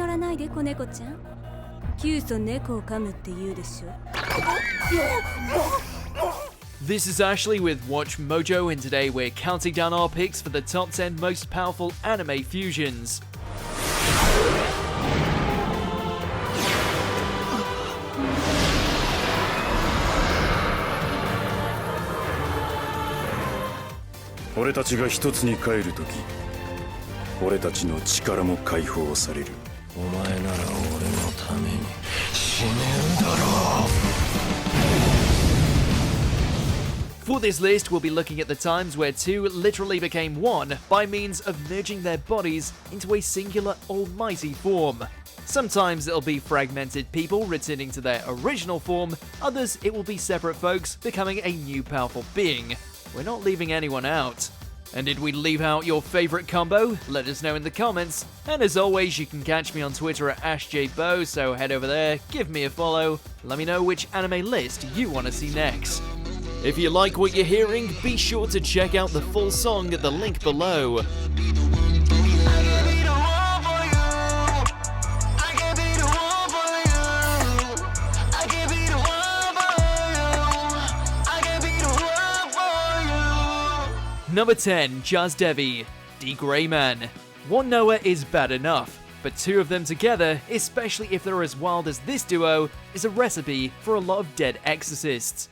らないで子猫ちゃん。急須猫を噛むって言うでしょ。This is Ashley with WatchMojo, and today we're counting down our picks for the top 10 most powerful anime fusions. We 俺たちが一つに帰るとき、俺たちの力も解放される。お前なら俺のために死ねるだろう。For this list, we'll be looking at the times where two literally became one by means of merging their bodies into a singular almighty form. Sometimes it'll be fragmented people returning to their original form, others it will be separate folks becoming a new powerful being. We're not leaving anyone out. And did we leave out your favourite combo? Let us know in the comments. And as always, you can catch me on Twitter at AshJBo, so head over there, give me a follow, let me know which anime list you want to see next. If you like what you're hearing, be sure to check out the full song at the link below. Number 10, Jazzdevi, d.grayman. One Noah is bad enough, but two of them together, especially if they're as wild as this duo, is a recipe for a lot of dead exorcists.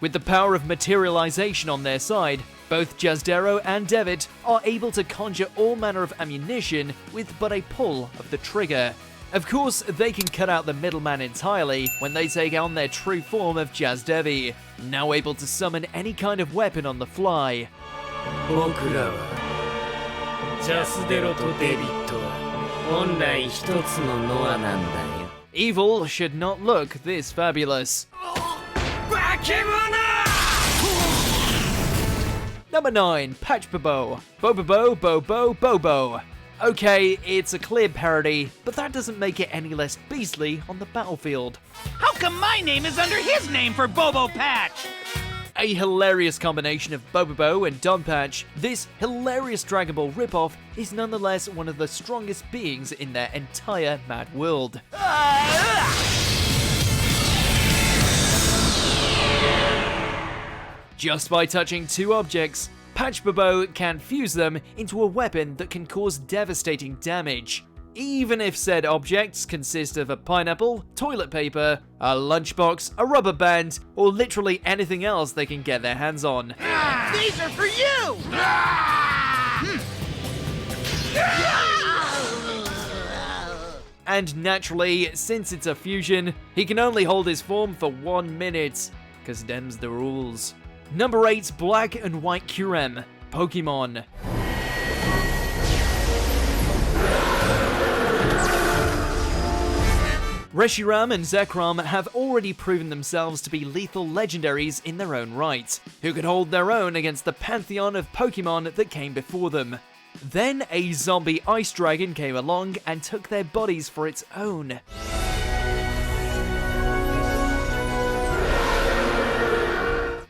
With the power of materialization on their side, both Jazdero and Devitt are able to conjure all manner of ammunition with but a pull of the trigger. Of course, they can cut out the middleman entirely when they take on their true form of Jazzdevi, now able to summon any kind of weapon on the fly. Evil should not look this fabulous. Number 9, Patchbobo. Bobobo, Bobo, Bobo. Okay, it's a clear parody, but that doesn't make it any less beastly on the battlefield. How come my name is under his name for Bobo Patch? A hilarious combination of Bobobo and Don Patch, this hilarious Dragon Ball ripoff is nonetheless one of the strongest beings in their entire mad world. Just by touching two objects, Patchbobo can fuse them into a weapon that can cause devastating damage, even if said objects consist of a pineapple, toilet paper, a lunchbox, a rubber band, or literally anything else they can get their hands on. These are for you! And naturally, since it's a fusion, he can only hold his form for 1 minute, cause them's the rules. Number 8, Black and White Curem, Pokemon. Reshiram and Zekrom have already proven themselves to be lethal legendaries in their own right, who could hold their own against the pantheon of Pokemon that came before them. Then a zombie ice dragon came along and took their bodies for its own.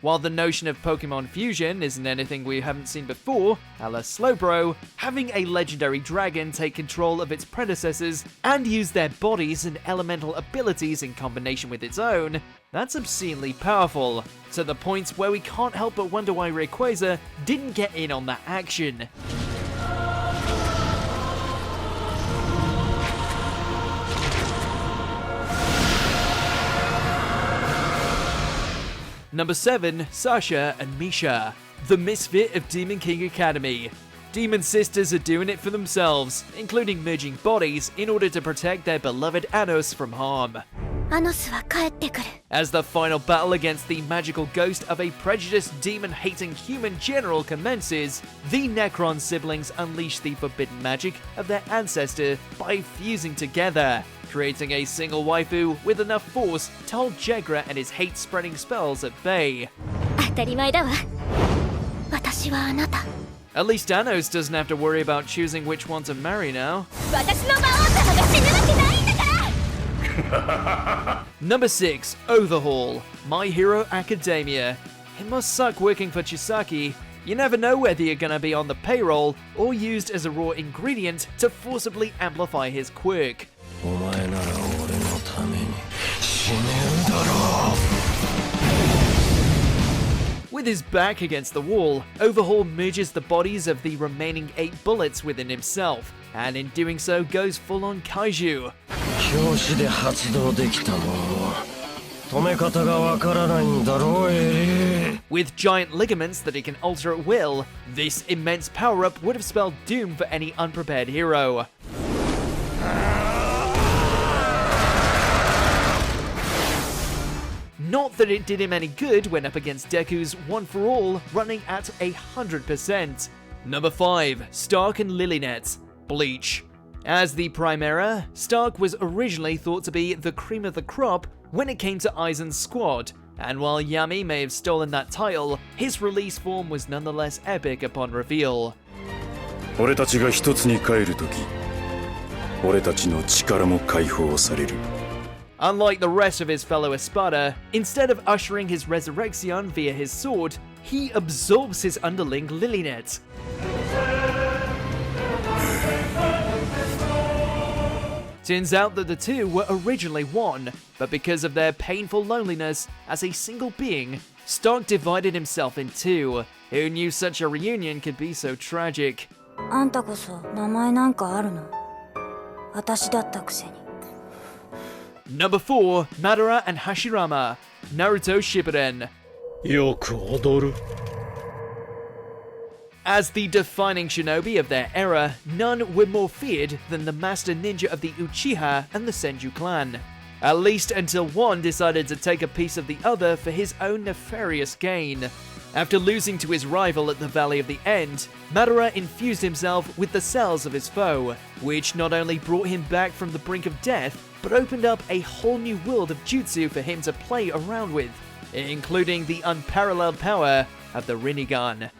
While the notion of Pokemon fusion isn't anything we haven't seen before, a la Slowbro, having a legendary dragon take control of its predecessors and use their bodies and elemental abilities in combination with its own, that's obscenely powerful, to the point where we can't help but wonder why Rayquaza didn't get in on that action. Number 7, Sasha and Misha, the misfit of Demon King Academy. Demon sisters are doing it for themselves, including merging bodies in order to protect their beloved Anos from harm. As the final battle against the magical ghost of a prejudiced demon-hating human general commences, the Necron siblings unleash the forbidden magic of their ancestor by fusing together, creating a single waifu with enough force to hold Jegra and his hate-spreading spells at bay. At least Anos doesn't have to worry about choosing which one to marry now. Number 6, Overhaul, My Hero Academia. It must suck working for Chisaki, You never know whether you're gonna be on the payroll or used as a raw ingredient to forcibly amplify his quirk. お前なら俺のために死ねるだろう With his back against the wall, Overhaul merges the bodies of the remaining 8 bullets within himself, and in doing so goes full-on kaiju. 教師で発動できたもの止め方がわからないんだろうエリー With giant ligaments that he can alter at will, this immense power-up would have spelled doom for any unprepared hero. Not that it did him any good when up against Deku's One for All, running at 100%. Number 5. Stark and Lilynet. Bleach. As the Primera, Stark was originally thought to be the cream of the crop when it came to Aizen's squad, and while Yami may have stolen that title, his release form was nonetheless epic upon reveal. 俺たちが一つに帰るとき俺たちの力も解放される Unlike the rest of his fellow Espada, instead of ushering his resurrection via his sword, he absorbs his underling Lilynet. Turns out that the two were originally one, but because of their painful loneliness as a single being, Stark divided himself in two. Who knew such a reunion could be so tragic? あんたこそ名前なんかあるの？私だったくせに。Number 4. Madara and Hashirama. Naruto Shippuden. よく踊る As the defining shinobi of their era, none were more feared than the master ninja of the Uchiha and the Senju clan. At least until one decided to take a piece of the other for his own nefarious gain. After losing to his rival at the Valley of the End, Madara infused himself with the cells of his foe, which not only brought him back from the brink of death, but opened up a whole new world of jutsu for him to play around with, including the unparalleled power of the Rinnegan.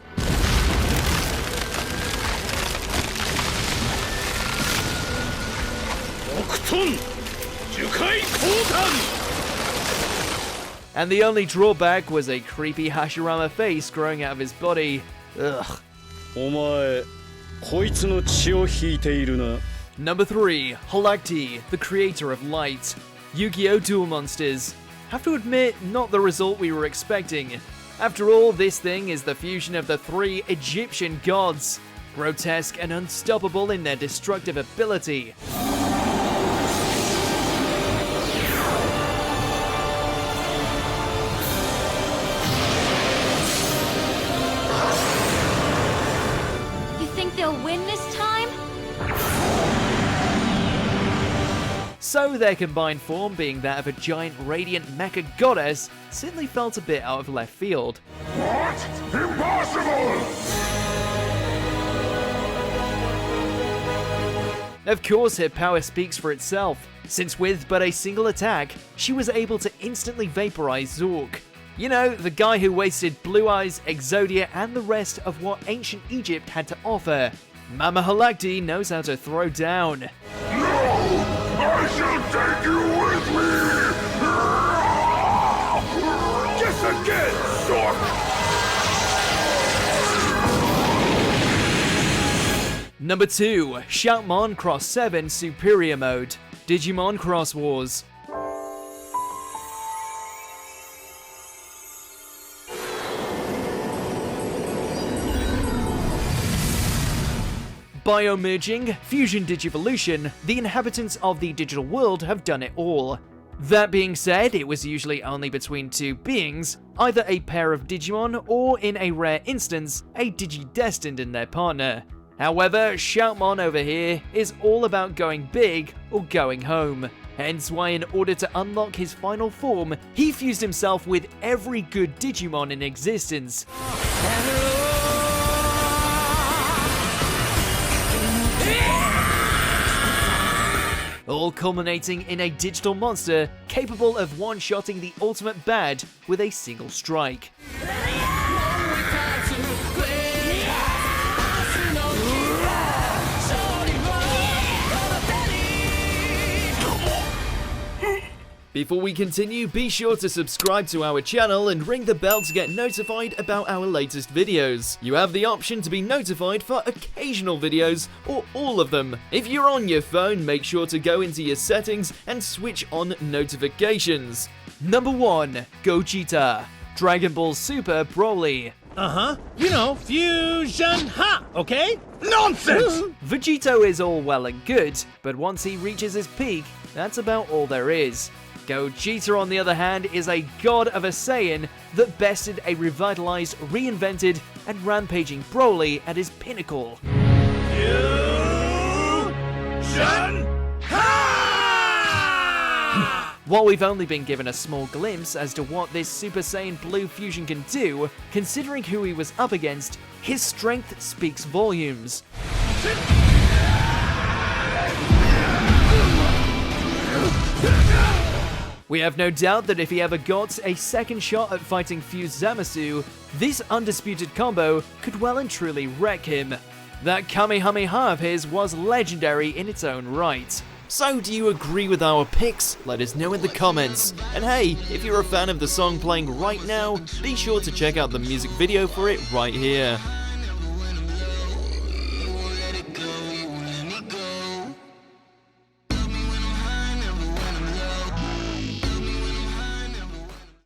And the only drawback was a creepy Hashirama face growing out of his body. Ugh. お前こいつの血を引いているな Number 3. Halakti, the creator of light. Yu-Gi-Oh! Duel Monsters. Have to admit, not the result we were expecting. After all, this thing is the fusion of the 3 Egyptian gods. Grotesque and unstoppable in their destructive ability. You think they'll win this time? So their combined form being that of a giant radiant mecha goddess certainly felt a bit out of left field. What? Impossible! Of course, her power speaks for itself, since with but a single attack, she was able to instantly vaporize Zork. You know, the guy who wasted Blue Eyes, Exodia, and the rest of what ancient Egypt had to offer. Mama Halakti knows how to throw down. I shall take you with me! Guess again, Zork! Number 2. Shoutmon Cross 7 Superior Mode. Digimon Cross Wars. Biomerging, Fusion Digivolution, the inhabitants of the digital world have done it all. That being said, it was usually only between two beings, either a pair of Digimon or, in a rare instance, a Digidestined in their partner. However, Shoutmon over here is all about going big or going home. Hence why in order to unlock his final form, he fused himself with every good Digimon in existence. All culminating in a digital monster capable of one-shotting the ultimate bad with a single strike. Before we continue, be sure to subscribe to our channel and ring the bell to get notified about our latest videos. You have the option to be notified for occasional videos or all of them. If you're on your phone, make sure to go into your settings and switch on notifications. Number 1. Gogeta, Dragon Ball Super Broly. You know, fusion ha, okay? Nonsense! Vegito is all well and good, but once he reaches his peak, that's about all there is. Gogeta, on the other hand, is a god of a Saiyan that bested a revitalized, reinvented, and rampaging Broly at his pinnacle. Fusion ha! While we've only been given a small glimpse as to what this Super Saiyan Blue fusion can do, considering who he was up against, his strength speaks volumes. We have no doubt that if he ever got a second shot at fighting Fused Zamasu, this undisputed combo could well and truly wreck him. That Kamehameha of his was legendary in its own right. So, do you agree with our picks? Let us know in the comments. And hey, if you're a fan of the song playing right now, be sure to check out the music video for it right here.